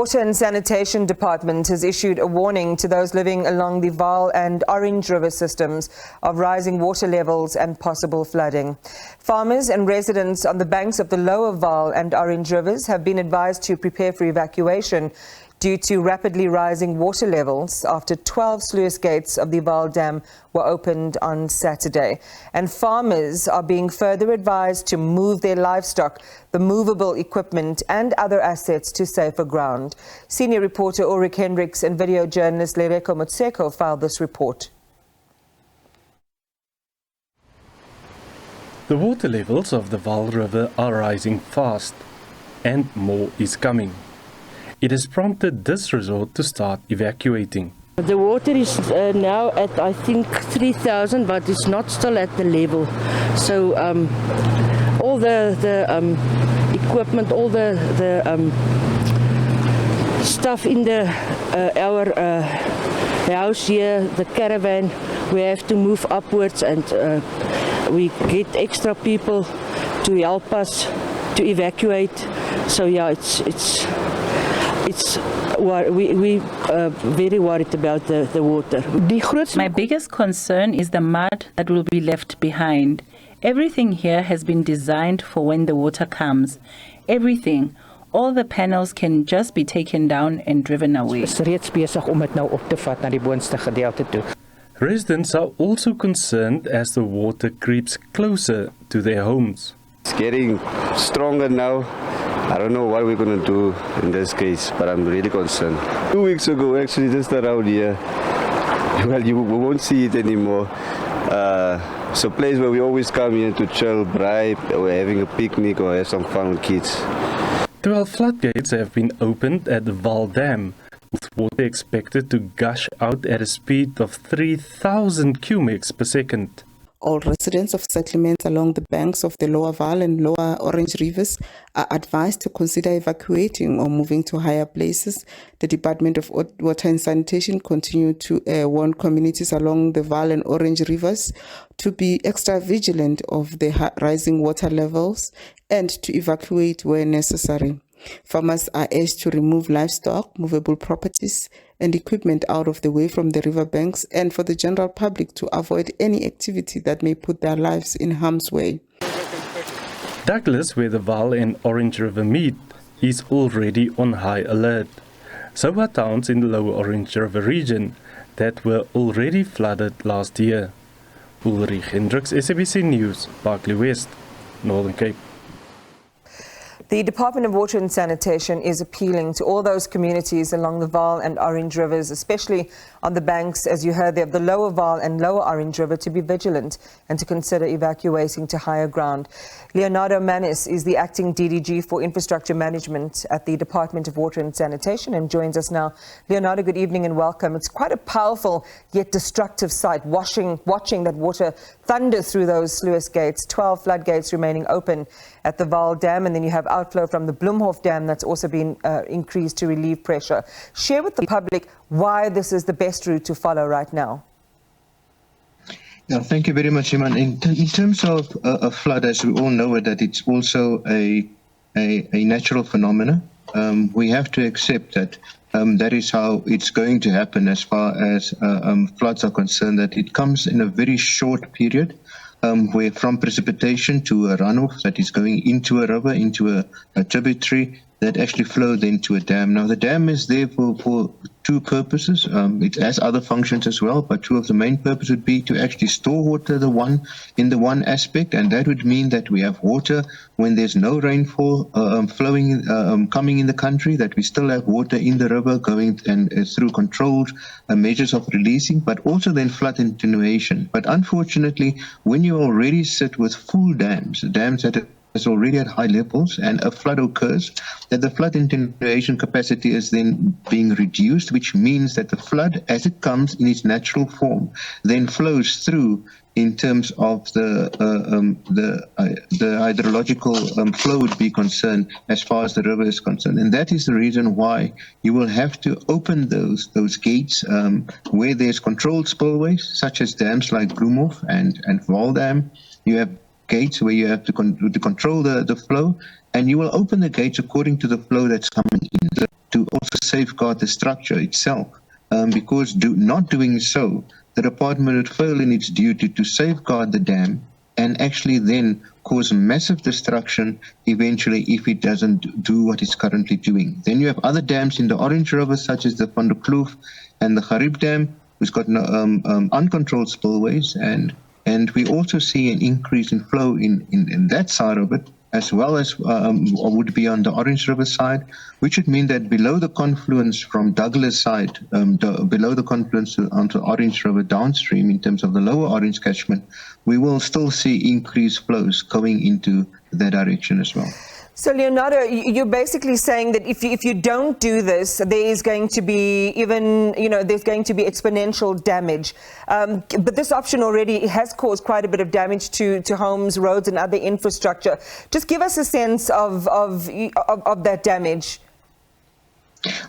Water and Sanitation Department has issued a warning to those living along the Vaal and Orange River systems of rising water levels and possible flooding. Farmers and residents on the banks of the lower Vaal and Orange Rivers have been advised to prepare for evacuation due to rapidly rising water levels after 12 sluice gates of the Vaal Dam were opened on Saturday. And farmers are being further advised to move their livestock, the movable equipment and other assets to safer ground. Senior reporter Ulrich Hendricks and video journalist Lereko Motseko filed this report. The water levels of the Vaal River are rising fast, and more is coming. It has prompted this resort to start evacuating. The water is now at, I think, 3,000, but it's not still at the level. So all the equipment, all the stuff in our house here, the caravan, we have to move upwards, and we get extra people to help us to evacuate. So yeah, we very worried about the water. My biggest concern is the mud that will be left behind. Everything here has been designed for when the water comes. Everything. All the panels can just be taken down and driven away. Residents are also concerned as the water creeps closer to their homes. It's getting stronger now. I don't know what we're going to do in this case, but I'm really concerned. 2 weeks ago, actually, just around here, well, we won't see it anymore. It's a place where we always come here to chill, bribe, or having a picnic or have some fun with kids. 12 floodgates have been opened at the Vaal Dam, with water expected to gush out at a speed of 3,000 cubics per second. All residents of settlements along the banks of the lower Vaal and lower Orange Rivers are advised to consider evacuating or moving to higher places. The Department of Water and Sanitation continue to warn communities along the Vaal and Orange Rivers to be extra vigilant of the rising water levels and to evacuate where necessary. Farmers are urged to remove livestock, movable properties and equipment out of the way from the riverbanks, and for the general public to avoid any activity that may put their lives in harm's way. Douglas, where the Vaal and Orange River meet, is already on high alert. So are towns in the lower Orange River region that were already flooded last year. Ulrich Hendricks, SABC News, Barkley West, Northern Cape. The Department of Water and Sanitation is appealing to all those communities along the Vaal and Orange Rivers, especially on the banks, as you heard there, of the lower Vaal and lower Orange River, to be vigilant and to consider evacuating to higher ground. Leonardo Manus is the acting DDG for Infrastructure Management at the Department of Water and Sanitation and joins us now. Leonardo, good evening and welcome. It's quite a powerful yet destructive sight, watching that water thunder through those sluice gates, 12 floodgates remaining open at the Vaal Dam, and then you have outflow from the Bloemhof Dam that's also been increased to relieve pressure. Share with the public why this is the best route to follow right now. Yeah, thank you very much, Iman. In terms of a flood, as we all know, that it's also a natural phenomenon. We have to accept that that is how it's going to happen as far as floods are concerned, that it comes in a very short period. Where from precipitation to a runoff that is going into a river, into a tributary that actually flows into a dam. Now, the dam is there for two purposes. It has other functions as well, but two of the main purposes would be to actually store water in the one aspect, and that would mean that we have water when there's no rainfall flowing, coming in the country, that we still have water in the river going and through controlled measures of releasing, but also then flood attenuation. But unfortunately, when you already sit with full dams that is already at high levels and a flood occurs, that the flood attenuation capacity is then being reduced, which means that the flood, as it comes in its natural form, then flows through in terms of the hydrological flow would be concerned as far as the river is concerned. And that is the reason why you will have to open those gates where there's controlled spillways, such as dams like Bloemhof and Vaal Dam. You have gates where you have to control the flow, and you will open the gates according to the flow that's coming in to also safeguard the structure itself. Because not doing so, the department would fail in its duty to safeguard the dam and actually then cause massive destruction eventually if it doesn't do what it's currently doing. Then you have other dams in the Orange River, such as the Van der Kloof and the Garib Dam, which got uncontrolled spillways, and we also see an increase in flow in that side of it, as well as would be on the Orange River side, which would mean that below the confluence from Douglas side, below the confluence onto Orange River downstream in terms of the lower Orange catchment, we will still see increased flows going into that direction as well. So, Leonardo, you're basically saying that if you don't do this, there is going to be there's going to be exponential damage. But this option already has caused quite a bit of damage to homes, roads, and other infrastructure. Just give us a sense of that damage.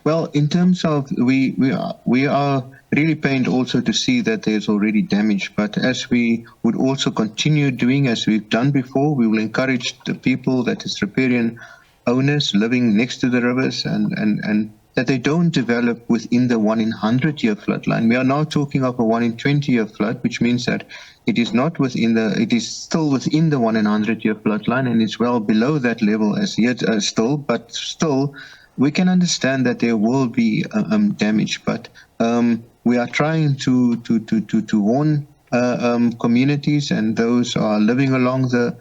Well, in terms of we are really pained also to see that there's already damage, but as we would also continue doing as we've done before, we will encourage the people, that is riparian owners living next to the rivers, and that they don't develop within the 1 in 100 year flood line. We are now talking of a 1 in 20 year flood, which means that it is not within it is still within the 1 in 100 year flood line, and it's well below that level as yet but still we can understand that there will be damage, but we are trying to warn communities and those who are living along the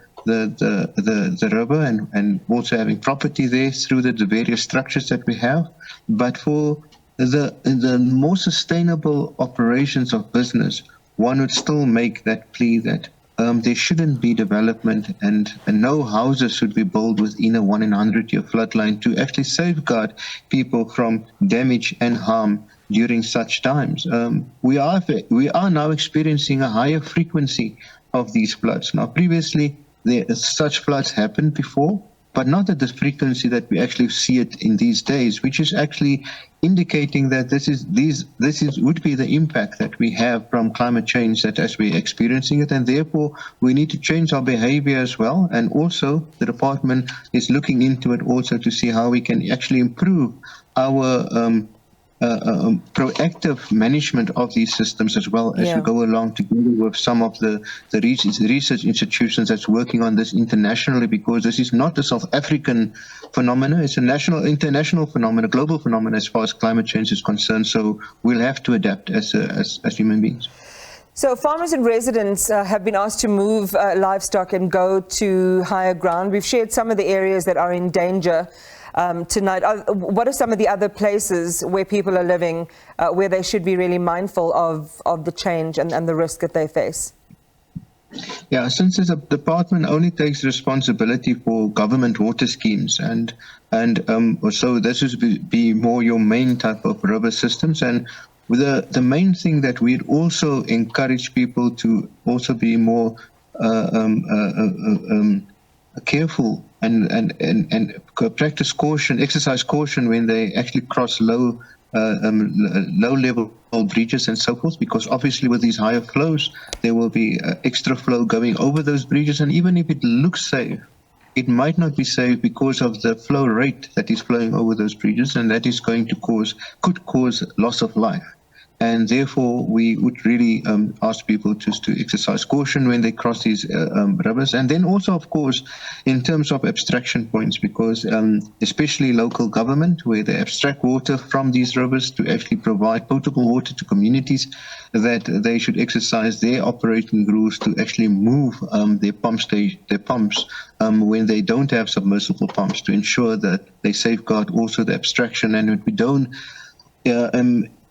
river and also having property there through the various structures that we have. But for the more sustainable operations of business, one would still make that plea that there shouldn't be development and no houses should be built within a 1 in 100 year floodline to actually safeguard people from damage and harm during such times. We are now experiencing a higher frequency of these floods. Now, previously, such floods happened before, but not at the frequency that we actually see it in these days, which is actually indicating that this would be the impact that we have from climate change, that as we're experiencing it, and therefore we need to change our behavior as well. And also the department is looking into it also to see how we can actually improve our proactive management of these systems as well as we go along together with some of the research institutions that's working on this internationally, because this is not a South African phenomenon, it's a international phenomenon, global phenomenon as far as climate change is concerned. So we'll have to adapt as human beings. So farmers and residents have been asked to move livestock and go to higher ground. We've shared some of the areas that are in danger tonight. What are some of the other places where people are living where they should be really mindful of the change and the risk that they face? Yeah, since the department only takes responsibility for government water schemes, and so this would be more your main type of river systems, and the main thing that we'd also encourage people to also be more careful and practice caution, exercise caution when they actually cross low level bridges and so forth, because obviously with these higher flows there will be extra flow going over those bridges, and even if it looks safe, it might not be safe because of the flow rate that is flowing over those bridges, and that is going to could cause loss of life. And therefore, we would really ask people just to exercise caution when they cross these rivers. And then also, of course, in terms of abstraction points, because especially local government, where they abstract water from these rivers to actually provide potable water to communities, that they should exercise their operating rules to actually move their pumps when they don't have submersible pumps, to ensure that they safeguard also the abstraction, and that we don't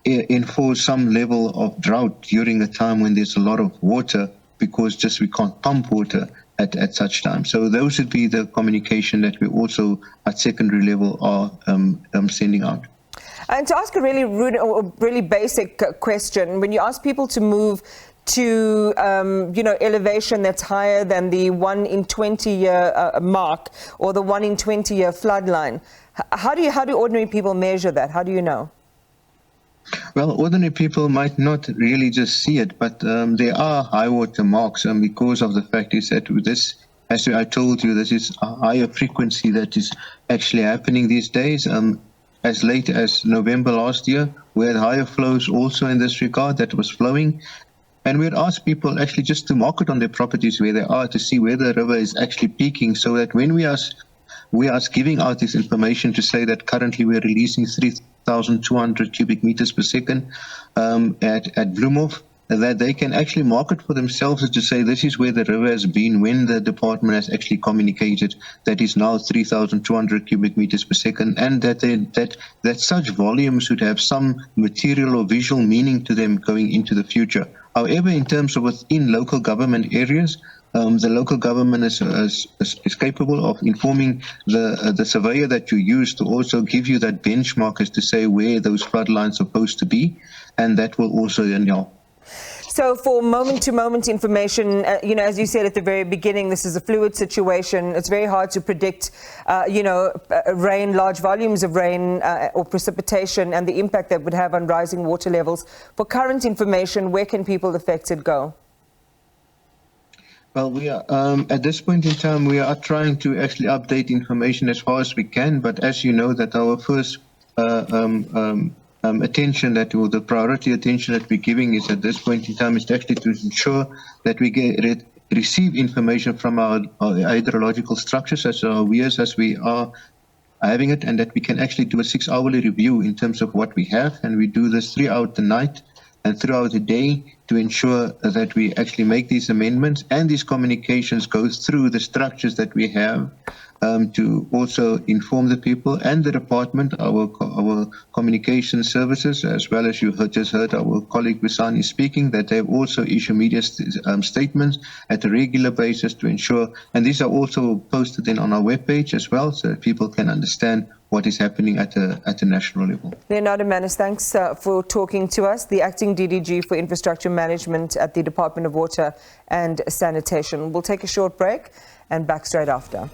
enforce some level of drought during a time when there's a lot of water, because we can't pump water at such time. So those would be the communication that we also at secondary level are sending out. And to ask a really rude or really basic question, when you ask people to move to elevation that's higher than the 1 in 20 year mark or the 1 in 20 year flood line, how do ordinary people measure that? How do you know? Well, ordinary people might not really just see it, but there are high water marks, and because of the fact is that this as I told you, this is a higher frequency that is actually happening these days. As late as November last year, we had higher flows also in this regard that was flowing. And we'd ask people actually just to market on their properties where they are to see where the river is actually peaking, so that when we are giving out this information to say that currently we're releasing 3,200 cubic meters per second at Bloemhof, that they can actually market for themselves to say this is where the river has been when the department has actually communicated that is now 3,200 cubic meters per second, and that such volumes should have some material or visual meaning to them going into the future. However, in terms of within local government areas, the local government is capable of informing the surveyor that you use to also give you that benchmark as to say where those flood lines are supposed to be, and that will also then help. So for moment-to-moment information, as you said at the very beginning, this is a fluid situation. It's very hard to predict, rain, large volumes of rain or precipitation and the impact that would have on rising water levels. For current information, where can people affected go? Well, we are at this point in time, we are trying to actually update information as far as we can. But as you know, that our first attention the priority attention that we're giving is at this point in time is actually to ensure that we receive information from our hydrological structures as our weirs as we are having it, and that we can actually do a 6-hourly review in terms of what we have, and we do this throughout the night and throughout the day to ensure that we actually make these amendments and these communications go through the structures that we have to also inform the people and the department, our communication services, as well as you just heard our colleague Wisani speaking, that they also issue media statements at a regular basis to ensure, and these are also posted then on our webpage as well, so that people can understand what is happening at a national level. Leonardo, Manus, thanks for talking to us, the Acting DDG for Infrastructure Management at the Department of Water and Sanitation. We'll take a short break and back straight after.